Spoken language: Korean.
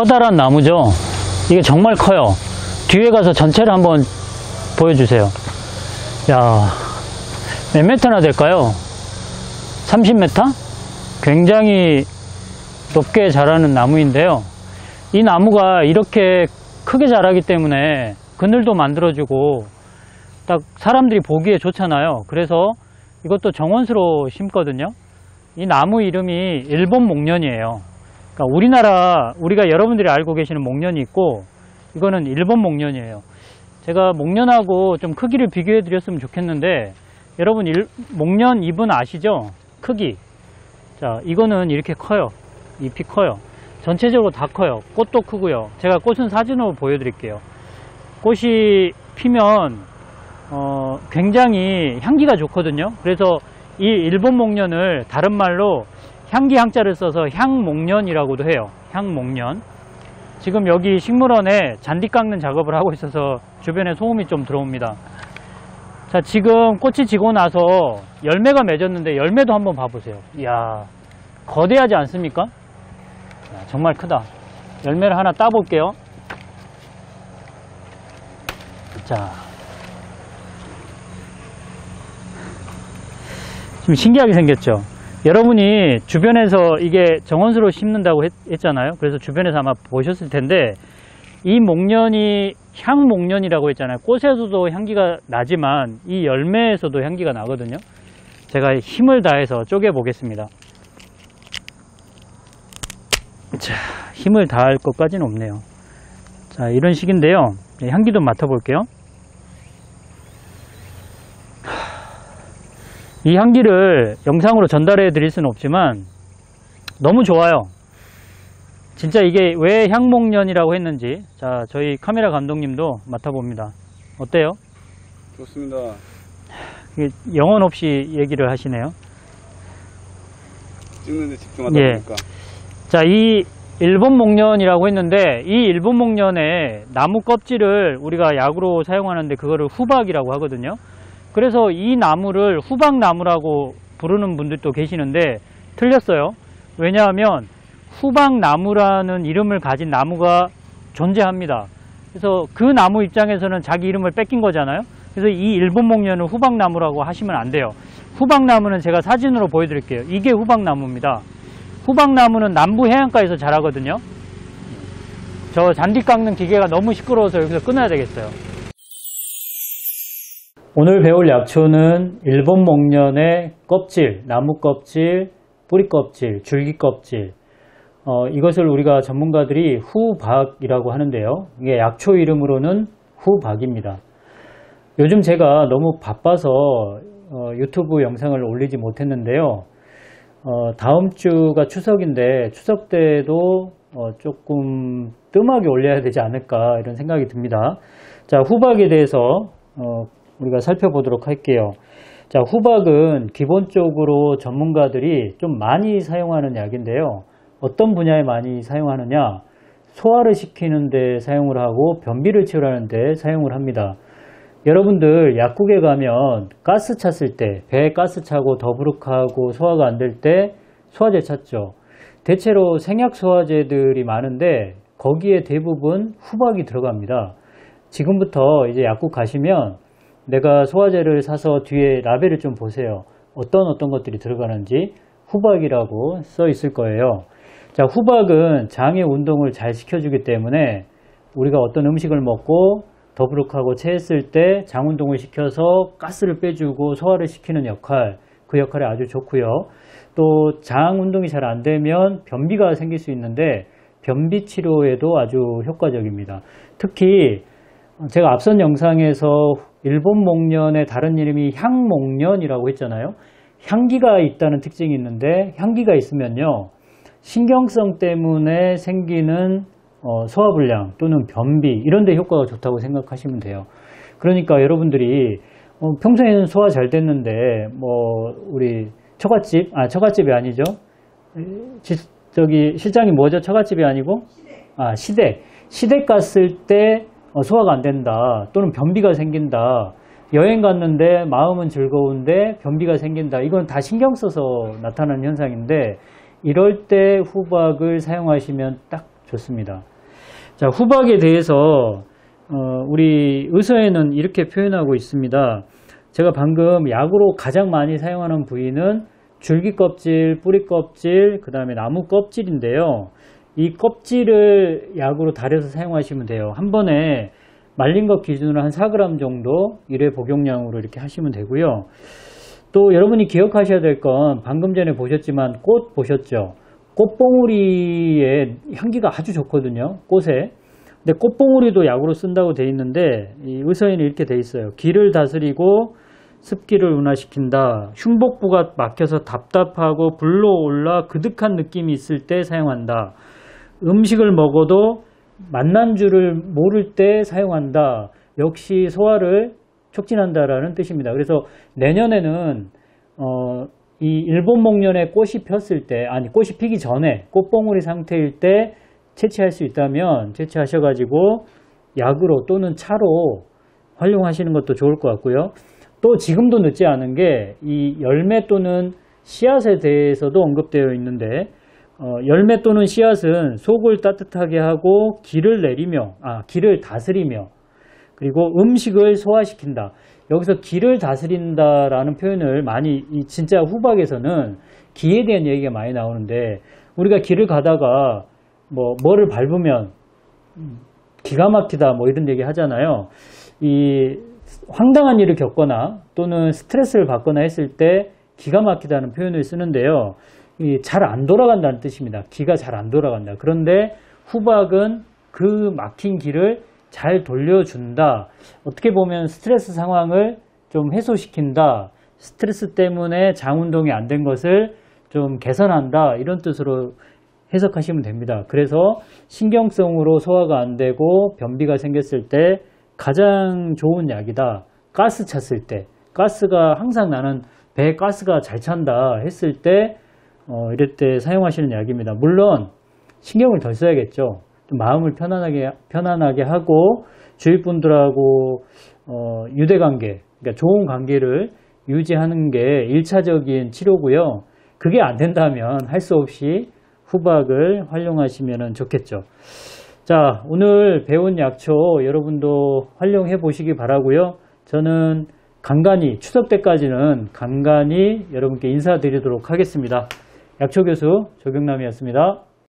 커다란 나무죠. 이게 정말 커요. 뒤에 가서 전체를 한번 보여주세요. 야, 몇 메타나 될까요? 30m? 굉장히 높게 자라는 나무인데요. 이 나무가 이렇게 크게 자라기 때문에 그늘도 만들어주고 딱 사람들이 보기에 좋잖아요. 그래서 이것도 정원수로 심거든요. 이 나무 이름이 일본 목련이에요. 그러니까 우리가 여러분들이 알고 계시는 목련이 있고, 이거는 일본 목련이에요. 제가 목련하고 좀 크기를 비교해 드렸으면 좋겠는데, 여러분 목련 잎은 아시죠? 크기. 자, 이거는 이렇게 커요. 잎이 커요. 전체적으로 다 커요. 꽃도 크고요. 제가 꽃은 사진으로 보여드릴게요. 꽃이 피면 굉장히 향기가 좋거든요. 그래서 이 일본 목련을 다른 말로 향기 향자를 써서 향목련이라고도 해요. 향목련. 지금 여기 식물원에 잔디 깎는 작업을 하고 있어서 주변에 소음이 좀 들어옵니다. 자, 지금 꽃이 지고 나서 열매가 맺었는데 열매도 한번 봐보세요. 이야, 거대하지 않습니까? 야, 정말 크다. 열매를 하나 따볼게요. 자, 좀 신기하게 생겼죠? 여러분이 주변에서 이게 정원수로 심는다고 했잖아요. 그래서 주변에서 아마 보셨을 텐데, 이 목련이 향목련이라고 했잖아요. 꽃에서도 향기가 나지만 이 열매에서도 향기가 나거든요. 제가 힘을 다해서 쪼개 보겠습니다. 자, 힘을 다할 것까지는 없네요. 자, 이런 식인데요. 향기도 맡아볼게요. 이 향기를 영상으로 전달해 드릴 수는 없지만 너무 좋아요. 진짜 이게 왜 향목련이라고 했는지, 자, 저희 카메라 감독님도 맡아봅니다. 어때요? 좋습니다. 영혼 없이 얘기를 하시네요. 찍는데 집중하다 보니까. 자, 이 일본 목련이라고 했는데, 이 일본 목련의 나무 껍질을 우리가 약으로 사용하는데 그거를 후박이라고 하거든요. 그래서 이 나무를 후박나무라고 부르는 분들도 계시는데 틀렸어요. 왜냐하면 후박나무라는 이름을 가진 나무가 존재합니다. 그래서 그 나무 입장에서는 자기 이름을 뺏긴 거잖아요. 그래서 이 일본 목련은 후박나무라고 하시면 안 돼요. 후박나무는 제가 사진으로 보여드릴게요. 이게 후박나무입니다. 후박나무는 남부 해안가에서 자라거든요. 저 잔디 깎는 기계가 너무 시끄러워서 여기서 끊어야 되겠어요. 오늘 배울 약초는 일본 목련의 껍질, 나무 껍질, 뿌리 껍질, 줄기 껍질, 이것을 우리가 전문가들이 후박이라고 하는데요. 이게 약초 이름으로는 후박입니다. 요즘 제가 너무 바빠서 유튜브 영상을 올리지 못했는데요. 다음 주가 추석인데 추석 때도 조금 뜸하게 올려야 되지 않을까 이런 생각이 듭니다. 자, 후박에 대해서 우리가 살펴보도록 할게요. 자, 후박은 기본적으로 전문가들이 좀 많이 사용하는 약인데요. 어떤 분야에 많이 사용하느냐? 소화를 시키는 데 사용을 하고 변비를 치료하는 데 사용을 합니다. 여러분들 약국에 가면 가스 찼을 때, 배에 가스 차고 더부룩하고 소화가 안 될 때 소화제 찾죠. 대체로 생약 소화제들이 많은데 거기에 대부분 후박이 들어갑니다. 지금부터 이제 약국 가시면 내가 소화제를 사서 뒤에 라벨을 좀 보세요. 어떤 것들이 들어가는지 후박이라고 써 있을 거예요. 자, 후박은 장의 운동을 잘 시켜주기 때문에 우리가 어떤 음식을 먹고 더부룩하고 체했을 때 장 운동을 시켜서 가스를 빼주고 소화를 시키는 역할, 그 역할이 아주 좋고요. 또 장 운동이 잘 안 되면 변비가 생길 수 있는데 변비 치료에도 아주 효과적입니다. 특히 제가 앞선 영상에서 일본 목련의 다른 이름이 향목련이라고 했잖아요. 향기가 있다는 특징이 있는데 향기가 있으면요, 신경성 때문에 생기는 소화불량 또는 변비 이런 데 효과가 좋다고 생각하시면 돼요. 그러니까 여러분들이 평소에는 소화 잘 됐는데 우리 처갓집이 아니죠. 저기 실장이 뭐죠? 처갓집이 아니고 시댁 갔을 때 소화가 안 된다 또는 변비가 생긴다, 여행 갔는데 마음은 즐거운데 변비가 생긴다, 이건 다 신경 써서 나타나는 현상인데 이럴 때 후박을 사용하시면 딱 좋습니다. 자, 후박에 대해서 우리 의서에는 이렇게 표현하고 있습니다. 제가 방금 약으로 가장 많이 사용하는 부위는 줄기 껍질, 뿌리 껍질, 그 다음에 나무 껍질인데요. 이 껍질을 약으로 달여서 사용하시면 돼요. 한 번에 말린 것 기준으로 한 4g 정도 1회 복용량으로 이렇게 하시면 되고요. 또 여러분이 기억하셔야 될 건 방금 전에 보셨지만 꽃 보셨죠? 꽃봉오리의 향기가 아주 좋거든요. 꽃에. 근데 꽃봉오리도 약으로 쓴다고 돼 있는데 이 의서에는 이렇게 돼 있어요. 기를 다스리고 습기를 운화시킨다. 흉복부가 막혀서 답답하고 불러올라 그득한 느낌이 있을 때 사용한다. 음식을 먹어도 맛난 줄을 모를 때 사용한다. 역시 소화를 촉진한다라는 뜻입니다. 그래서 내년에는 이 일본 목련에 꽃이 폈을 때, 아니 꽃이 피기 전에 꽃봉오리 상태일 때 채취할 수 있다면 채취하셔가지고 약으로 또는 차로 활용하시는 것도 좋을 것 같고요. 또 지금도 늦지 않은 게 이 열매 또는 씨앗에 대해서도 언급되어 있는데 열매 또는 씨앗은 속을 따뜻하게 하고 기를 다스리며 그리고 음식을 소화시킨다. 여기서 기를 다스린다라는 표현을 많이 진짜 후박에서는 기에 대한 얘기가 많이 나오는데 우리가 길을 가다가 뭐를 밟으면 기가 막히다 뭐 이런 얘기 하잖아요. 이 황당한 일을 겪거나 또는 스트레스를 받거나 했을 때 기가 막히다는 표현을 쓰는데요. 잘 안 돌아간다는 뜻입니다. 기가 잘 안 돌아간다. 그런데 후박은 그 막힌 길을 잘 돌려준다. 어떻게 보면 스트레스 상황을 좀 해소시킨다. 스트레스 때문에 장 운동이 안 된 것을 좀 개선한다. 이런 뜻으로 해석하시면 됩니다. 그래서 신경성으로 소화가 안 되고 변비가 생겼을 때 가장 좋은 약이다. 가스 찼을 때, 가스가 항상 나는 배에 가스가 잘 찬다 했을 때 이럴 때 사용하시는 약입니다. 물론 신경을 덜 써야겠죠. 좀 마음을 편안하게 하고 주위 분들하고 유대관계, 그러니까 좋은 관계를 유지하는 게 1차적인 치료고요. 그게 안 된다면 할 수 없이 후박을 활용하시면 좋겠죠. 자, 오늘 배운 약초 여러분도 활용해 보시기 바라고요. 저는 추석 때까지는 간간히 여러분께 인사드리도록 하겠습니다. 약초교수 조경남이었습니다.